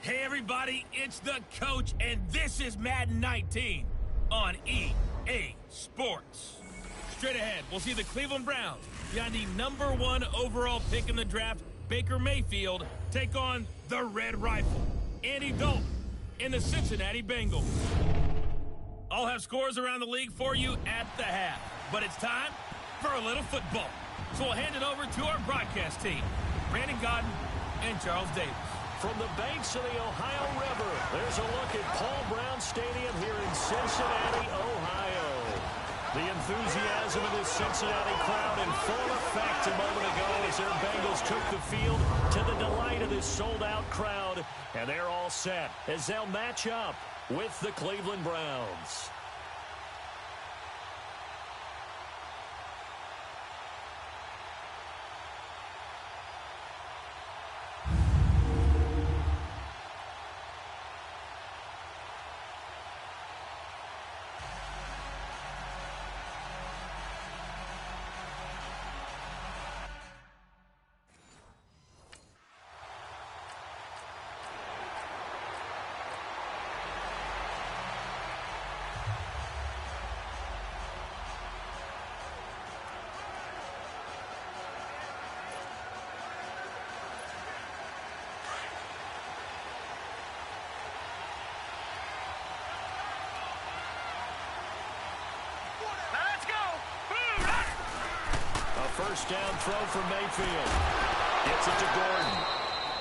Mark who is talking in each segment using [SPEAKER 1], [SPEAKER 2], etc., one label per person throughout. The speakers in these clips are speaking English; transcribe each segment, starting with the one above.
[SPEAKER 1] Hey everybody, it's the coach, and this is Madden 19 on EA Sports. Straight ahead, we'll see the Cleveland Browns behind the #1 overall pick in the draft, Baker Mayfield, take on the Red Rifle, Andy Dalton, in the Cincinnati Bengals. I'll have scores around the league for you at the half, but it's time for a little football. So we'll hand it over to our broadcast team, Brandon Godden and Charles Davis.
[SPEAKER 2] From the banks of the Ohio River, there's a look at Paul Brown Stadium here in Cincinnati, Ohio. The enthusiasm of this Cincinnati crowd in full effect a moment ago as their Bengals took the field to the delight of this sold-out crowd. And they're all set as they'll match up with the Cleveland Browns. First down throw for Mayfield. Gets it to Gordon.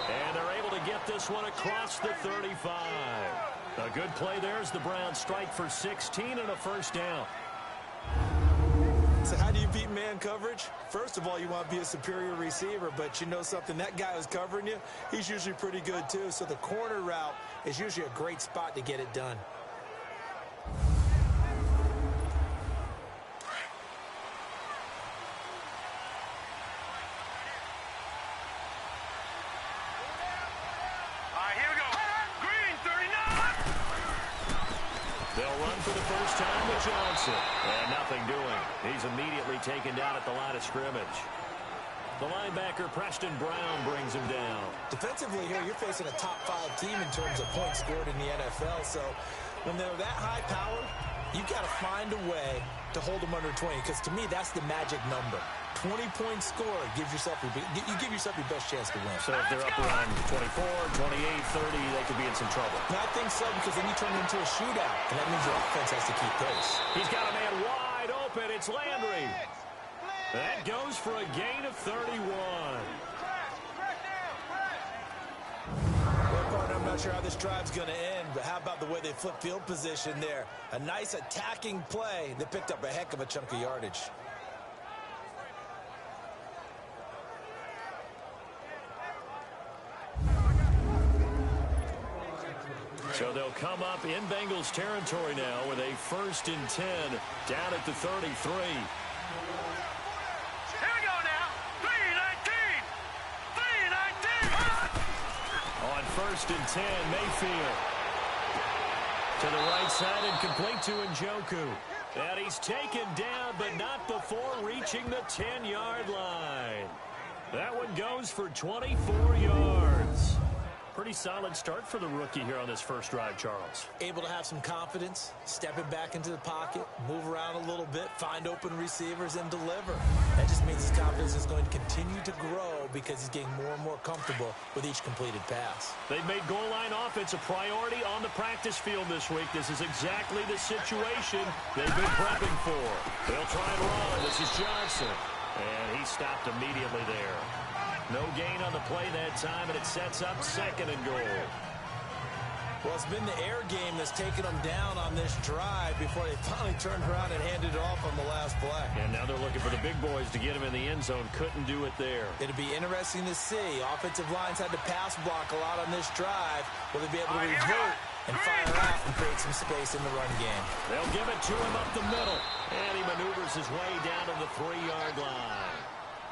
[SPEAKER 2] And they're able to get this one across the 35. A good play there as the Browns strike for 16 and a first down.
[SPEAKER 3] So how do you beat man coverage? First of all, you want to be a superior receiver, but you know something, that guy who's covering you, he's usually pretty good too. So the corner route is usually a great spot to get it done.
[SPEAKER 2] And nothing doing. He's immediately taken down at the line of scrimmage. The linebacker, Preston Brown, brings him down.
[SPEAKER 3] Defensively here, you're facing a top-5 team in terms of points scored in the NFL. So when they're that high-powered, you've got to find a way to hold them under 20. Because to me, that's the magic number. 20-point score gives yourself you give yourself your best chance to win.
[SPEAKER 2] So if they're up around 24, 28, 30, they could be in some trouble.
[SPEAKER 3] And I think so, because then you turn it into a shootout, and that means your offense has to keep pace.
[SPEAKER 2] He's got a man wide open. It's Landry. That goes for a gain of 31.
[SPEAKER 3] Well, partner, I'm not sure how this drive's going to end, but how about the way they flip field position there? A nice attacking play. They picked up a heck of a chunk of yardage.
[SPEAKER 2] So they'll come up in Bengals territory now with a 1st and 10 down at the 33.
[SPEAKER 4] Here we go now. 3-19. 3-19.
[SPEAKER 2] On 1st and 10, Mayfield. To the right side and complete to Njoku. And he's taken down, but not before reaching the 10-yard line. That one goes for 24 yards. Pretty solid start for the rookie here on this first drive, Charles.
[SPEAKER 3] Able to have some confidence, stepping back into the pocket, move around a little bit, find open receivers, and deliver. That just means his confidence is going to continue to grow because he's getting more and more comfortable with each completed pass.
[SPEAKER 2] They've made goal line offense a priority on the practice field this week. This is exactly the situation they've been prepping for. They'll try and run. This is Johnson. And he stopped immediately there. No gain on the play that time, and it sets up 2nd and goal.
[SPEAKER 3] Well, it's been the air game that's taken them down on this drive before they finally turned around and handed it off on the last play.
[SPEAKER 2] And now they're looking for the big boys to get him in the end zone. Couldn't do it there.
[SPEAKER 3] It'll be interesting to see. Offensive lines had to pass block a lot on this drive. Will they be able to revert and fire out and create some space in the run game?
[SPEAKER 2] They'll give it to him up the middle. And he maneuvers his way down to the 3-yard line.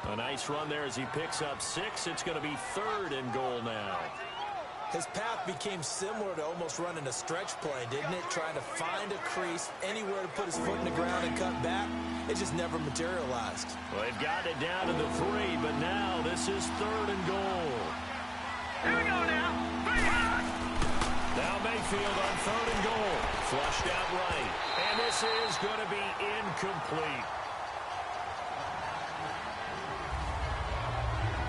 [SPEAKER 2] A nice run there as he picks up 6. It's going to be 3rd and goal now.
[SPEAKER 3] His path became similar to almost running a stretch play, didn't it? Trying to find a crease, anywhere to put his foot in the ground and cut back. It just never materialized.
[SPEAKER 2] Well, they've got it down to the 3, but now this is 3rd and goal.
[SPEAKER 4] Here we go now. 3.
[SPEAKER 2] Mayfield on 3rd and goal. Flushed out right. And this is going to be incomplete.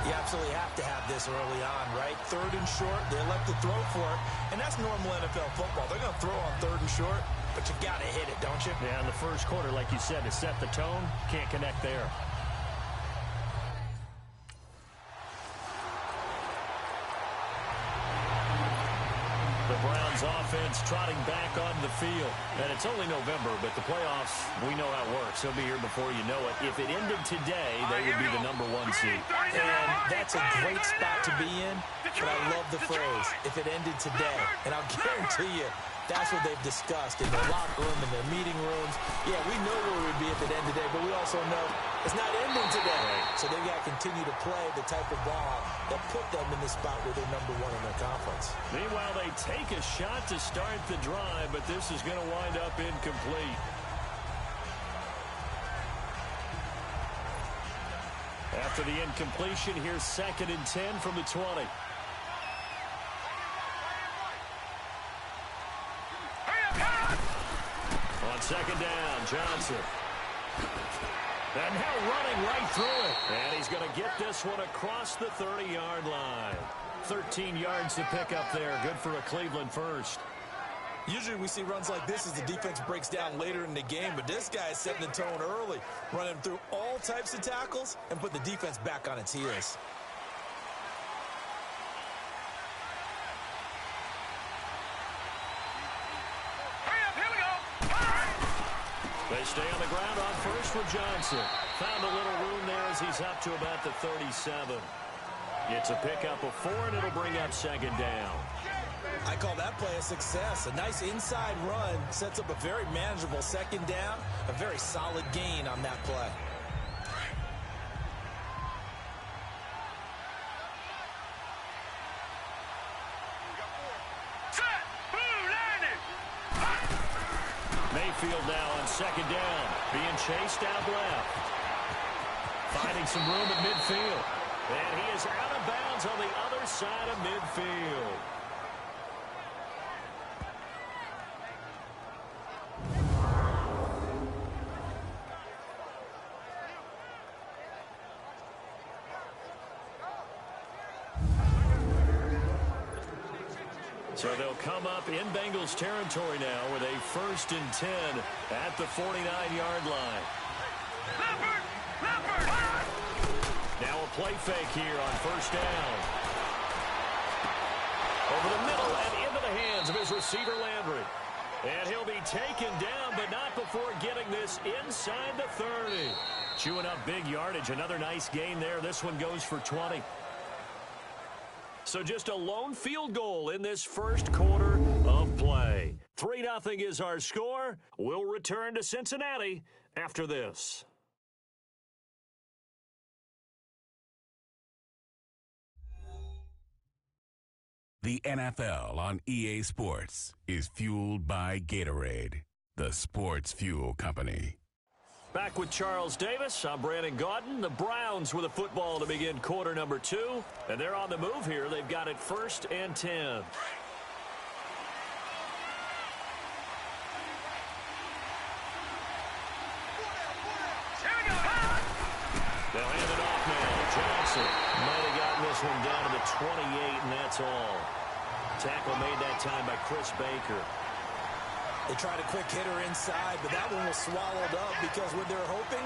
[SPEAKER 3] You absolutely have to have this early on, right? 3rd and short, they elect to throw for it, and that's normal NFL football. They're going to throw on 3rd and short, but you've got to hit it, don't you?
[SPEAKER 2] Yeah, in the first quarter, like you said, to set the tone, can't connect there. The Browns offense trotting back onto the field. And it's only November, but the playoffs, we know how it works. They'll be here before you know it. If it ended today, they would be the #1 seed.
[SPEAKER 3] And that's a great spot to be in, but I love the phrase, if it ended today. And I'll guarantee you, that's what they've discussed in their locker room, in their meeting rooms. Yeah, we know where we'd be if it ended today, but we also know it's not ending today. So they've got to continue to play the type of ball that put them in the spot where they're #1 in their conference.
[SPEAKER 2] Meanwhile, they take a shot to start the drive, but this is going to wind up incomplete. After the incompletion, here's 2nd and 10 from the 20. On 2nd down, Johnson. And now running right through it. And he's going to get this one across the 30-yard line. 13 yards to pick up there. Good for a Cleveland first.
[SPEAKER 3] Usually we see runs like this as the defense breaks down later in the game, but this guy is setting the tone early, running through all types of tackles and put the defense back on its heels.
[SPEAKER 2] They stay on the ground on first for Johnson. Found a little room there as he's up to about the 37. It's a pickup of 4, and it'll bring up 2nd down.
[SPEAKER 3] I call that play a success. A nice inside run sets up a very manageable 2nd down. A very solid gain on that play.
[SPEAKER 2] Mayfield now on 2nd down, being chased out left. Finding some room at midfield. And he is out of bounds on the other side of midfield. So they'll come up in Bengals territory now with a 1st and 10 at the 49-yard line. Now a play fake here on 1st down. Over the middle and into the hands of his receiver Landry. And he'll be taken down, but not before getting this inside the 30. Chewing up big yardage. Another nice gain there. This one goes for 20. So just a lone field goal in this first quarter of play. 3-0 is our score. We'll return to Cincinnati after this.
[SPEAKER 5] The NFL on EA Sports is fueled by Gatorade, the sports fuel company.
[SPEAKER 2] Back with Charles Davis. I'm Brandon Gaudin. The Browns with a football to begin quarter number 2. And they're on the move here. They've got it 1st and 10. They'll hand it off now. Johnson might have gotten this one down to the 28, and that's all. Tackle made that time by Chris Baker.
[SPEAKER 3] They tried a quick hitter inside, but that one was swallowed up because when they're hoping,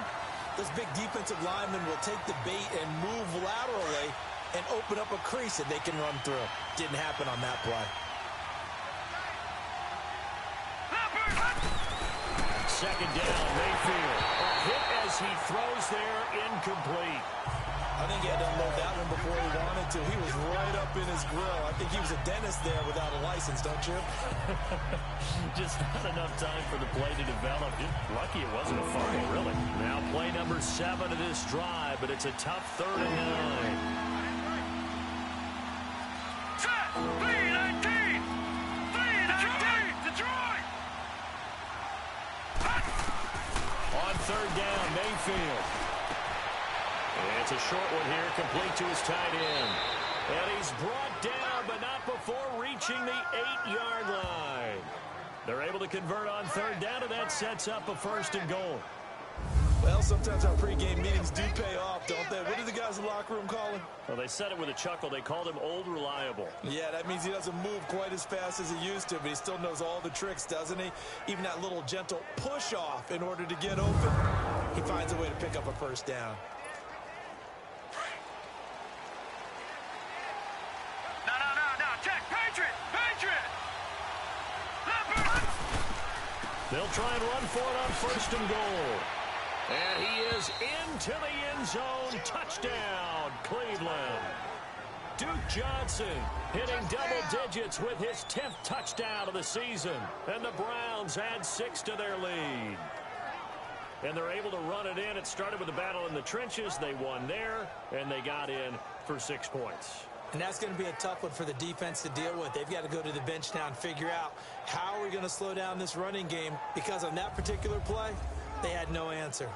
[SPEAKER 3] those big defensive linemen will take the bait and move laterally and open up a crease that they can run through. Didn't happen on that play.
[SPEAKER 2] 2nd down, Mayfield. A hit as he throws there, incomplete.
[SPEAKER 3] I think he had to unload that one before he wanted to. He was right up in his grill. I think he was a dentist there without a license, don't you?
[SPEAKER 2] Just not enough time for the play to develop. Just lucky it wasn't a fumble, really. Now play number 7 of this drive, but it's a tough 3rd and 9. On 3rd down, Mayfield. It's a short one here, complete to his tight end. And he's brought down, but not before reaching reaching the 8-yard line. They're able to convert on third down, and that sets up a 1st and goal.
[SPEAKER 3] Well, sometimes our pregame meetings do pay off, don't they? What did the guys in the locker room call him?
[SPEAKER 2] Well, they said it with a chuckle. They called him Old Reliable.
[SPEAKER 3] Yeah, that means he doesn't move quite as fast as he used to, but he still knows all the tricks, doesn't he? Even that little gentle push-off in order to get open. He finds a way to pick up a 1st down.
[SPEAKER 4] No. Check. Patriot.
[SPEAKER 2] They'll try and run for it on 1st and goal. And he is into the end zone. Touchdown, Cleveland. Duke Johnson hitting double digits with his 10th touchdown of the season. And the Browns add 6 to their lead. And they're able to run it in. It started with a battle in the trenches. They won there, and they got in for 6 points.
[SPEAKER 3] And that's going to be a tough one for the defense to deal with. They've got to go to the bench now and figure out how are we going to slow down this running game, because on that particular play, they had no answer.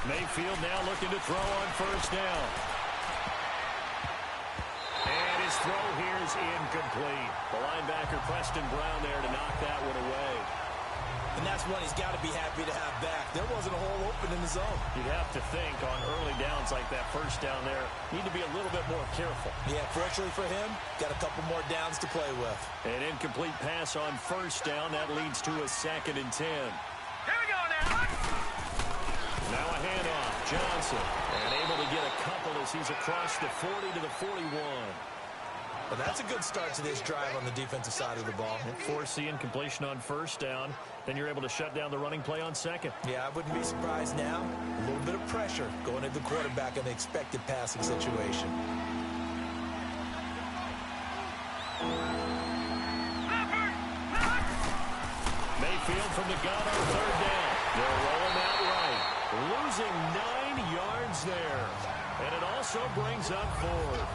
[SPEAKER 2] Mayfield now looking to throw on 1st down. And his throw here is incomplete. The linebacker Preston Brown there to knock that one away.
[SPEAKER 3] And that's one he's got to be happy to have back. There wasn't a hole open in the zone.
[SPEAKER 2] You'd have to think on early downs like that 1st down there, need to be a little bit more careful.
[SPEAKER 3] Yeah, fortunately for him, got a couple more downs to play with.
[SPEAKER 2] An incomplete pass on 1st down. That leads to a 2nd and 10.
[SPEAKER 4] Here we go now.
[SPEAKER 2] Now a handoff. Johnson. And able to get a couple as he's across the 40 to the 41.
[SPEAKER 3] Well, that's a good start to this drive on the defensive side of the ball.
[SPEAKER 2] Force incompletion on 1st down. Then you're able to shut down the running play on 2nd.
[SPEAKER 3] Yeah, I wouldn't be surprised now. A little bit of pressure going at the quarterback in the expected passing situation.
[SPEAKER 2] Mayfield from the gun on 3rd down. They're rolling out right. Losing 9 yards there. And it also brings up 4th.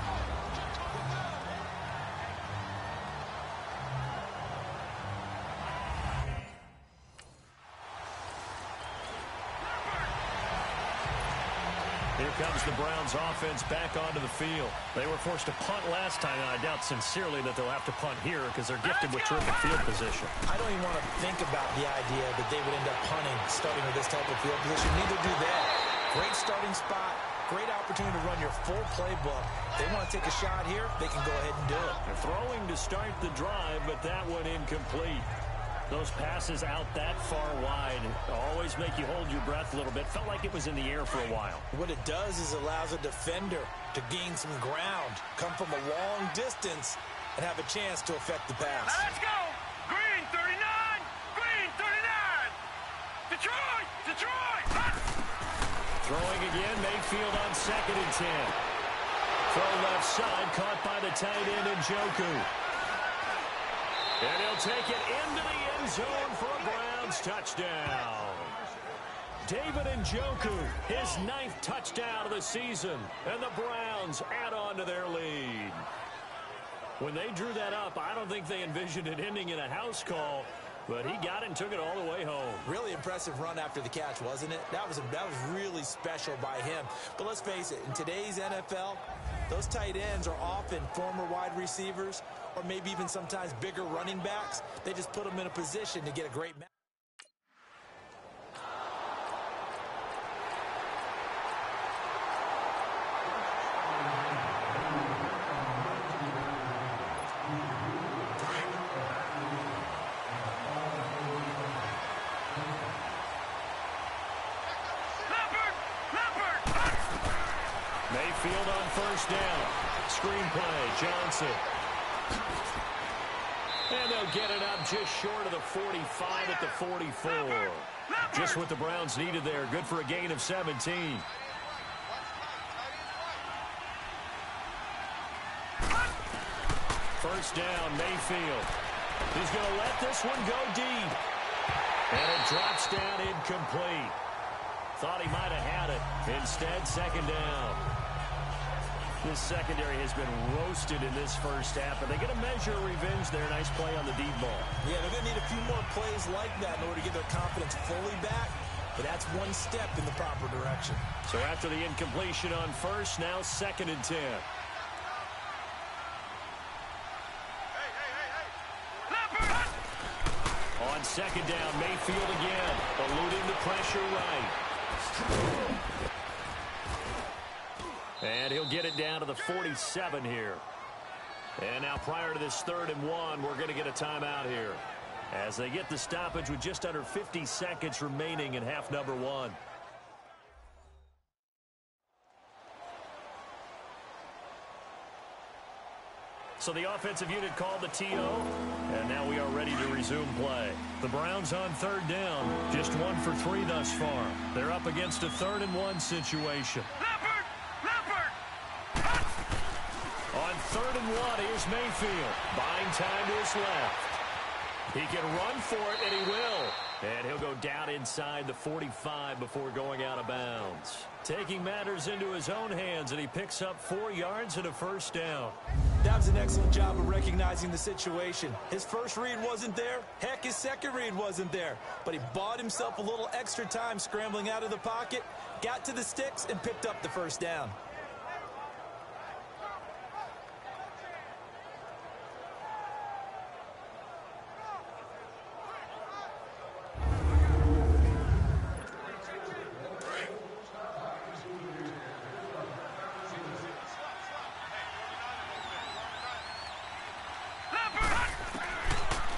[SPEAKER 2] Here comes the Browns offense back onto the field. They were forced to punt last time, and I doubt sincerely that they'll have to punt here because they're gifted with terrific field position.
[SPEAKER 3] I don't even want to think about the idea that they would end up punting starting with this type of field position. Neither do they. Great starting spot. Great opportunity to run your full playbook. They want to take a shot here, they can go ahead and do it.
[SPEAKER 2] They're throwing to start the drive, but that one incomplete. Those passes out that far wide always make you hold your breath a little bit. Felt like it was in the air for a while.
[SPEAKER 3] What it does is allows a defender to gain some ground, come from a long distance, and have a chance to affect the pass.
[SPEAKER 4] Let's go. Green 39. Green 39. Detroit.
[SPEAKER 2] Throwing again, Mayfield on 2nd and 10. Throw left side, caught by the tight end Njoku. And he'll take it into the end zone for a Browns touchdown. David Njoku, his 9th touchdown of the season, and the Browns add on to their lead. When they drew that up, I don't think they envisioned it ending in a house call, but he got it and took it all the way home.
[SPEAKER 3] Really impressive run after the catch, wasn't it? That was really special by him. But let's face it, in today's NFL, those tight ends are often former wide receivers or maybe even sometimes bigger running backs. They just put them in a position to get a great match.
[SPEAKER 2] Mayfield on 1st down. Screenplay, Johnson. And they'll get it up just short of the 45 at the 44. Just what the Browns needed there. Good for a gain of 17. First down, Mayfield. He's going to let this one go deep. And it drops down incomplete. Thought he might have had it. Instead, second down. This secondary has been roasted in this first half, and they get a measure of revenge there. Nice play on the deep ball.
[SPEAKER 3] Yeah, they're going to need a few more plays like that in order to get their confidence fully back, but that's one step in the proper direction.
[SPEAKER 2] So after the incompletion on first, now 2nd and 10. On second down, Mayfield again, eluding the pressure right. And he'll get it down to the 47 here. And now prior to this 3rd and 1, we're going to get a timeout here as they get the stoppage with just under 50 seconds remaining in half number 1. So the offensive unit called the TO, and now we are ready to resume play. The Browns on 3rd down, just 1 for 3 thus far. They're up against a 3rd and 1 situation. On 3rd and 1, here's Mayfield, buying time to his left. He can run for it, and he will. And he'll go down inside the 45 before going out of bounds. Taking matters into his own hands, and he picks up 4 yards and a first down.
[SPEAKER 3] That was an excellent job of recognizing the situation. His first read wasn't there. Heck, his second read wasn't there. But he bought himself a little extra time scrambling out of the pocket, got to the sticks, and picked up the first down.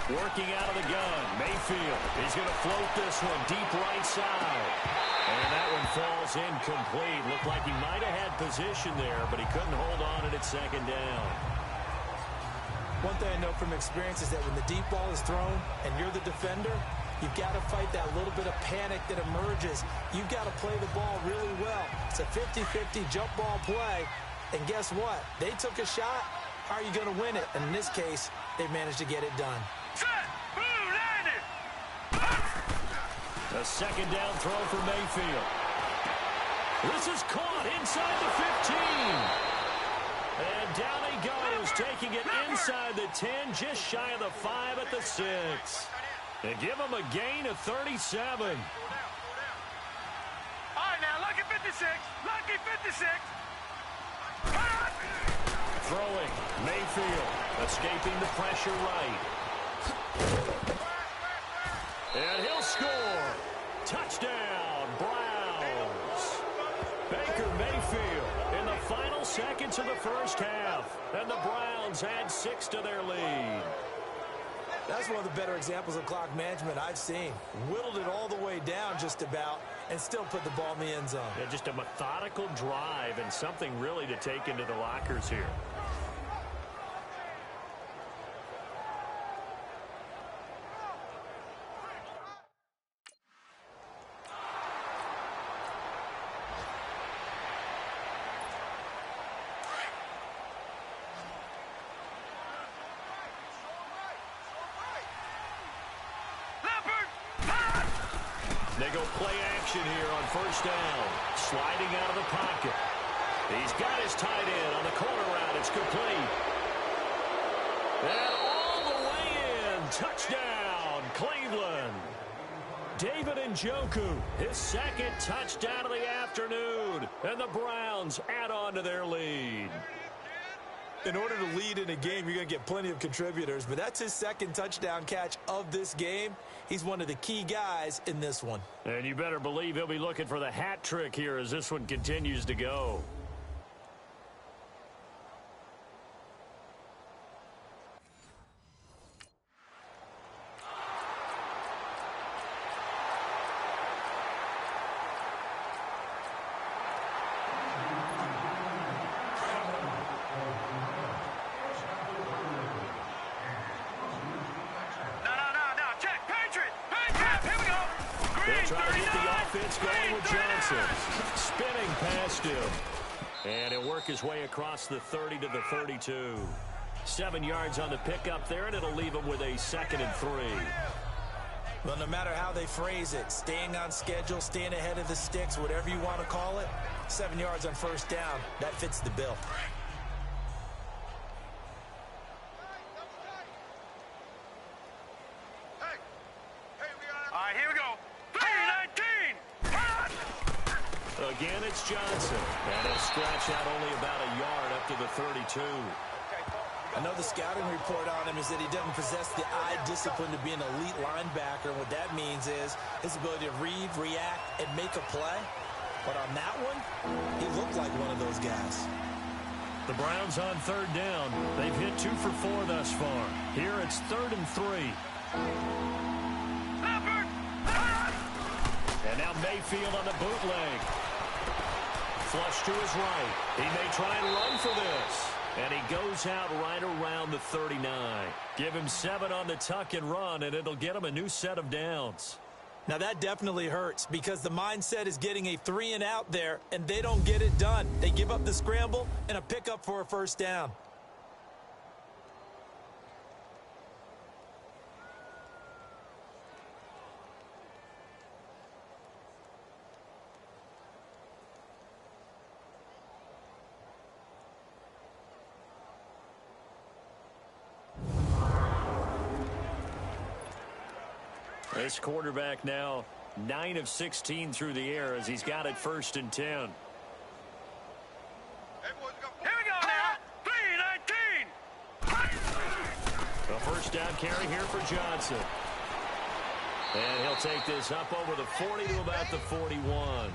[SPEAKER 2] Working out of the gun, Mayfield. He's going to float this one deep right side. And that one falls incomplete. Looked like he might have had position there, but he couldn't hold on at it second down.
[SPEAKER 3] One thing I know from experience is that when the deep ball is thrown and you're the defender, you've got to fight that little bit of panic that emerges. You've got to play the ball really well. It's a 50-50 jump ball play. And guess what? They took a shot. How are you going to win it? And in this case, they managed to get it done.
[SPEAKER 2] A second down throw for Mayfield. This is caught inside the 15. And down he goes, taking it inside the 10, just shy of the 5 at the 6. They give him a gain of 37.
[SPEAKER 4] All right, now, lucky 56. Lucky 56.
[SPEAKER 2] Throwing, Mayfield, escaping the pressure right. And he'll score. Touchdown, Browns. Baker Mayfield in the final seconds of the first half. And the Browns add 6 to their lead.
[SPEAKER 3] That's one of the better examples of clock management I've seen. Whittled it all the way down just about and still put the ball in the end zone.
[SPEAKER 2] Yeah, just a methodical drive and something really to take into the lockers here. They go play action here on first down. Sliding out of the pocket. He's got his tight end on the corner route. It's complete. And all the way in. Touchdown, Cleveland. David Njoku, his second touchdown of the afternoon. And the Browns add on to their lead.
[SPEAKER 3] In order to lead in a game, you're going to get plenty of contributors, but that's his second touchdown catch of this game. He's one of the key guys in this one.
[SPEAKER 2] And you better believe he'll be looking for the hat trick here as this one continues to go. Spinning past him. And he'll work his way across the 30 to the 32. 7 yards on the pickup there, and it'll leave him with a 2nd and 3.
[SPEAKER 3] Well, no matter how they phrase it, staying on schedule, staying ahead of the sticks, whatever you want to call it, 7 yards on first down, that fits the bill.
[SPEAKER 4] All right, here we go. 3-19.
[SPEAKER 2] Again, it's Johnson. And he'll scratch out only about a yard up to the 32.
[SPEAKER 3] I know the scouting report on him is that he doesn't possess the eye discipline to be an elite linebacker. What that means is his ability to read, react, and make a play. But on that one, he looked like one of those guys.
[SPEAKER 2] The Browns on third down. They've hit 2 for 4 thus far. Here it's 3rd and 3. And now Mayfield on the bootleg. Flush to his right. He may try and run for this. And he goes out right around the 39. Give him 7 on the tuck and run, and it'll get him a new set of downs.
[SPEAKER 3] Now that definitely hurts because the mindset is getting a 3 and out there, and they don't get it done. They give up the scramble and a pickup for a first down.
[SPEAKER 2] This quarterback now 9 of 16 through the air as he's got it 1st and 10.
[SPEAKER 4] Here we go now. 3-19.
[SPEAKER 2] A first down carry here for Johnson. And he'll take this up over the 40 to about the 41.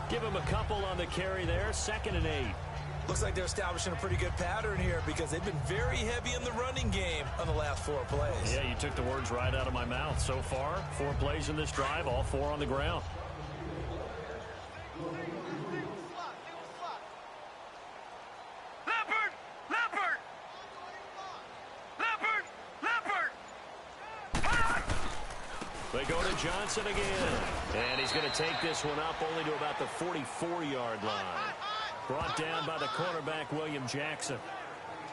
[SPEAKER 2] Give him a couple on the carry there. 2nd and 8.
[SPEAKER 3] Looks like they're establishing a pretty good pattern here because they've been very heavy in the running game on the last 4 plays.
[SPEAKER 2] Yeah, you took the words right out of my mouth. So far, 4 plays in this drive, all 4 on the ground. They go to Johnson again. And he's going to take this one up only to about the 44-yard line. Brought down by the cornerback, William Jackson.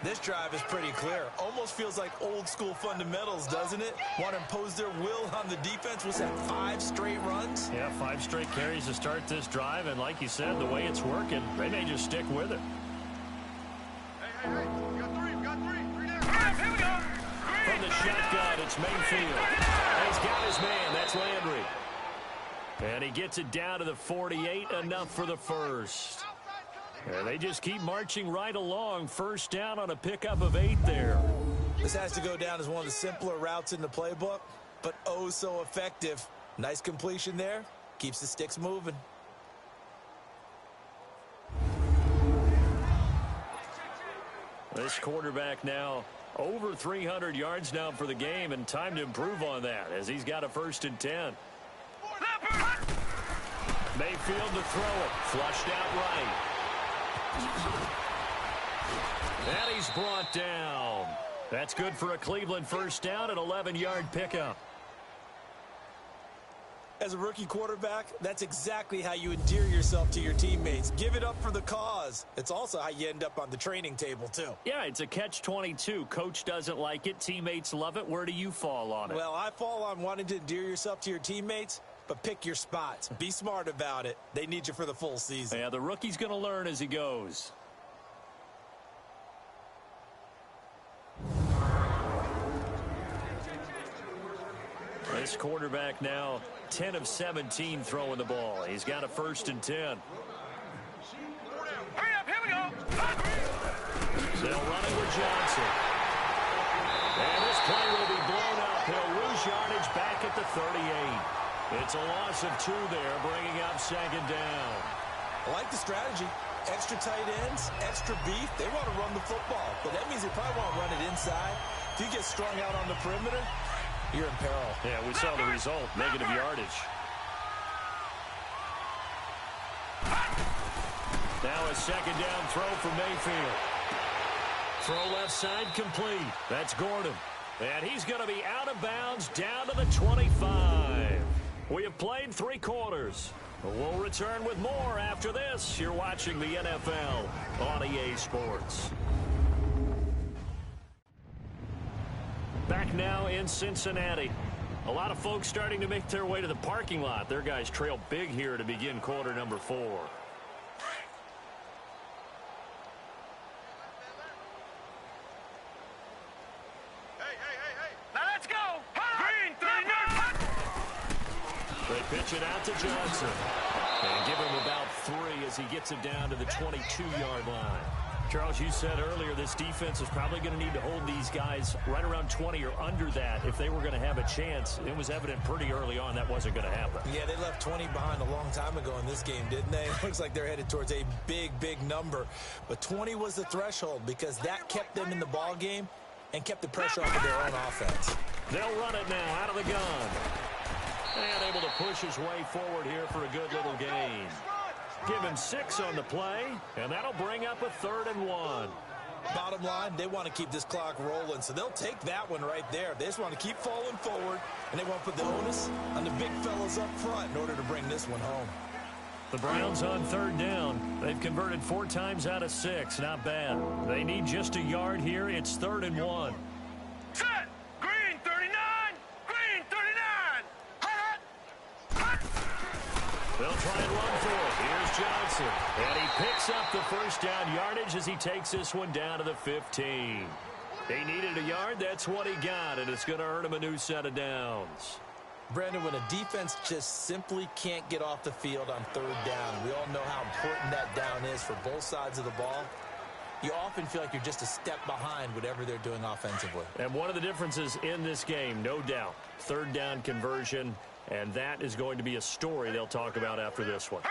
[SPEAKER 3] This drive is pretty clear. Almost feels like old school fundamentals, doesn't it? Want to impose their will on the defense. Was that 5 straight runs?
[SPEAKER 2] Yeah, 5 straight carries to start this drive. And like you said, the way it's working, they may just stick with it.
[SPEAKER 4] Hey, we got 3. We got 3. 3 down. Here we go.
[SPEAKER 2] From the shotgun, it's Mayfield. And he's got his man. That's Landry. And he gets it down to the 48. Enough for the first. And they just keep marching right along. First down on a pickup of 8 there.
[SPEAKER 3] This has to go down as one of the simpler routes in the playbook, but oh so effective. Nice completion there. Keeps the sticks moving.
[SPEAKER 2] This quarterback now over 300 yards now for the game, and time to improve on that as he's got a 1st and 10. Mayfield to throw it. Flushed out right. And he's brought down. That's good for a Cleveland first down, an 11-yard pickup.
[SPEAKER 3] As a rookie quarterback, that's exactly how you endear yourself to your teammates. Give it up for the cause. It's also how you end up on the training table, too.
[SPEAKER 2] Yeah, it's a catch-22. Coach doesn't like it. Teammates love it. Where do you fall on it?
[SPEAKER 3] Well, I fall on wanting to endear yourself to your teammates, but pick your spots. Be smart about it. They need you for the full season.
[SPEAKER 2] Yeah, the rookie's going to learn as he goes. This quarterback now 10 of 17 throwing the ball. He's got a 1st and 10.
[SPEAKER 4] Hurry up, here we go.
[SPEAKER 2] Still running with Johnson. And this play will be blown up. He'll lose yardage back at the 38. It's a loss of 2 there, bringing up 2nd down.
[SPEAKER 3] I like the strategy. Extra tight ends, extra beef. They want to run the football, but that means they probably won't run it inside. If you get strung out on the perimeter, you're in peril.
[SPEAKER 2] Yeah, we saw the result, negative yardage. Now a 2nd down throw for Mayfield. Throw left side complete. That's Gordon. And he's going to be out of bounds down to the 25. We have played 3 quarters. We'll return with more after this. You're watching the NFL on EA Sports. Back now in Cincinnati. A lot of folks starting to make their way to the parking lot. Their guys trail big here to begin quarter number 4.
[SPEAKER 4] Hey. Now let's go. Green 39.
[SPEAKER 2] They pitch it out to Johnson. And give him about 3 as he gets it down to the 22-yard line. Charles, you said earlier this defense is probably going to need to hold these guys right around 20 or under that if they were going to have a chance. It was evident pretty early on that wasn't going to happen.
[SPEAKER 3] Yeah, they left 20 behind a long time ago in this game, didn't they? It looks like they're headed towards a big number. But 20 was the threshold because that kept them in the ball game and kept the pressure off of their own offense.
[SPEAKER 2] They'll run it now out of the gun. And able to push his way forward here for a good little gain. Give him 6 on the play, and that'll bring up a 3rd and 1.
[SPEAKER 3] Bottom line, they want to keep this clock rolling, so they'll take that one right there. They just want to keep falling forward, and they want to put the onus on the big fellas up front in order to bring this one home.
[SPEAKER 2] The Browns on 3rd down. They've converted 4 times out of 6. Not bad. They need just a yard here. It's 3rd and 1.
[SPEAKER 4] Set. Green 39. Green 39. Hot.
[SPEAKER 2] They'll try and run for it. Here's Johnson. And he picks up the first down yardage as he takes this one down to the 15. He needed a yard. That's what he got, and it's going to earn him a new set of downs.
[SPEAKER 3] Brandon, when a defense just simply can't get off the field on 3rd down, we all know how important that down is for both sides of the ball. You often feel like you're just a step behind whatever they're doing offensively.
[SPEAKER 2] And one of the differences in this game, no doubt, 3rd down conversion. And that is going to be a story they'll talk about after this one.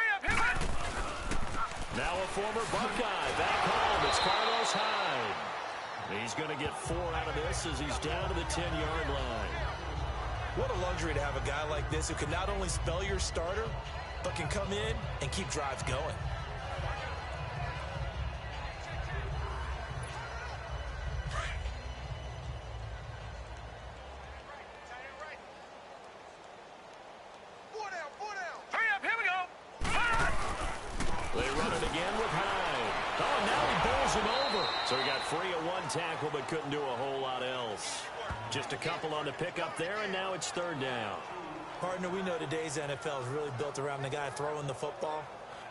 [SPEAKER 2] Now a former Buckeye back home. It's Carlos Hyde. He's going to get 4 out of this as he's down to the 10-yard line.
[SPEAKER 3] What a luxury to have a guy like this who can not only spell your starter, but can come in and keep drives going.
[SPEAKER 2] So he got free of 1 tackle but couldn't do a whole lot else. Just a couple on the pickup there, and now it's 3rd down.
[SPEAKER 3] Partner, we know today's NFL is really built around the guy throwing the football.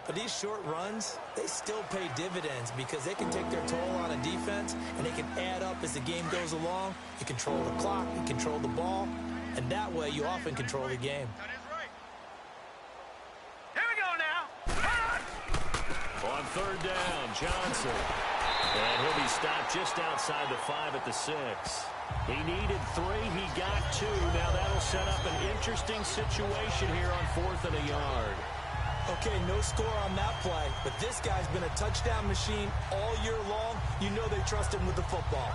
[SPEAKER 3] But these short runs, they still pay dividends because they can take their toll on a defense, and they can add up as the game goes along. You control the clock, you control the ball, and that way you often control the game.
[SPEAKER 4] Here we go now.
[SPEAKER 2] On 3rd down, Johnson. And he'll be stopped just outside the 5 at the 6. He needed 3. He got 2. Now that'll set up an interesting situation here on 4th and a yard.
[SPEAKER 3] Okay, no score on that play, but this guy's been a touchdown machine all year long. You know they trust him with the football.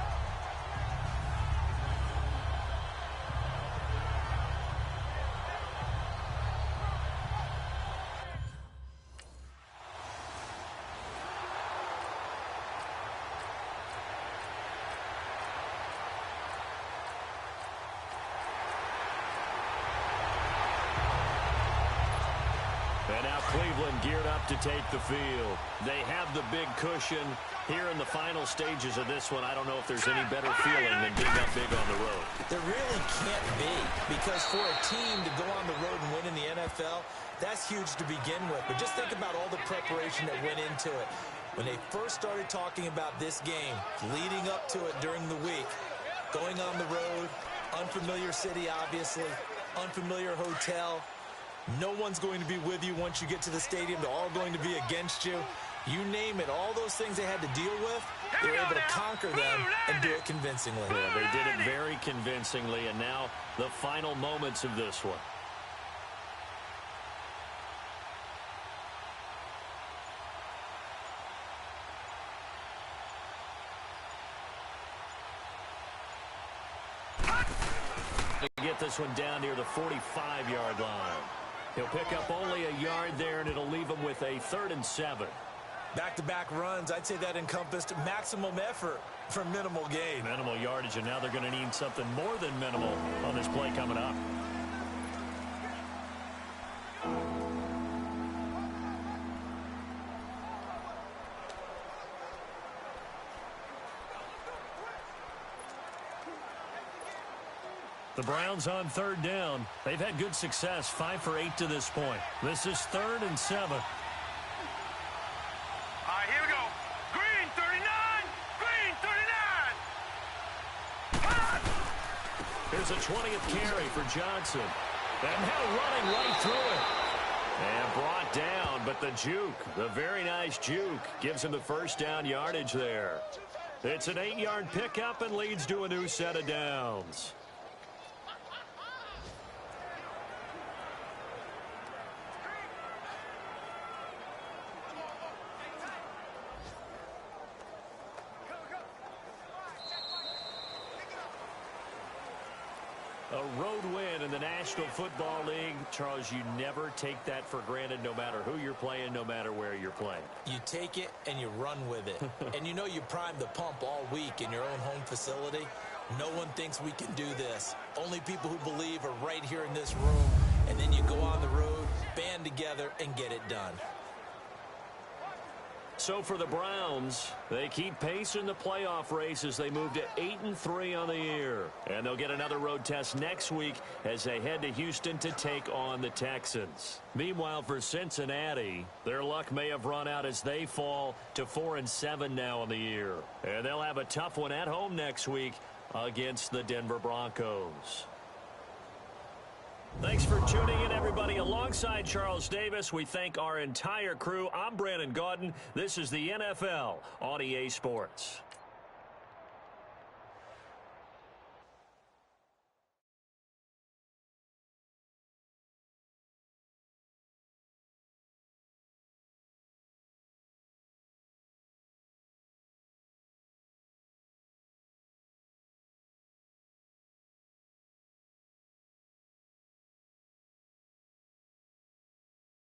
[SPEAKER 2] And now Cleveland geared up to take the field. They have the big cushion here in the final stages of this one. I don't know if there's any better feeling than being up big on the road.
[SPEAKER 3] There really can't be, because for a team to go on the road and win in the NFL, that's huge to begin with. But just think about all the preparation that went into it. When they first started talking about this game, leading up to it during the week, going on the road, unfamiliar city, obviously, unfamiliar hotel. No one's going to be with you once you get to the stadium. They're all going to be against you. You name it, all those things they had to deal with, they were able to conquer them and do it convincingly.
[SPEAKER 2] Yeah, they did it very convincingly, and now the final moments of this one. To get this one down near the 45-yard line. He'll pick up only a yard there, and it'll leave him with a 3rd and 7.
[SPEAKER 3] Back-to-back runs, I'd say that encompassed maximum effort for minimal gain.
[SPEAKER 2] Minimal yardage, and now they're going to need something more than minimal on this play coming up. The Browns on 3rd down. They've had good success, 5 for 8 to this point. This is 3rd and 7.
[SPEAKER 4] All right, here we go. Green 39. Green 39.
[SPEAKER 2] Here's a 20th carry for Johnson. And now running right through it. And brought down, but the juke, the very nice juke, gives him the first down yardage there. It's an 8-yard pickup and leads to a new set of downs. A road win in the National Football League. Charles, you never take that for granted no matter who you're playing, no matter where you're playing.
[SPEAKER 3] You take it and you run with it. And you know you primed the pump all week in your own home facility. No one thinks we can do this. Only people who believe are right here in this room. And then you go on the road, band together, and get it done.
[SPEAKER 2] So for the Browns, they keep pace in the playoff race as they move to 8-3 on the year. And they'll get another road test next week as they head to Houston to take on the Texans. Meanwhile, for Cincinnati, their luck may have run out as they fall to 4-7 now on the year. And they'll have a tough one at home next week against the Denver Broncos. Thanks for tuning in, everybody. Alongside Charles Davis, we thank our entire crew. I'm Brandon Gaudin. This is the NFL on EA Sports.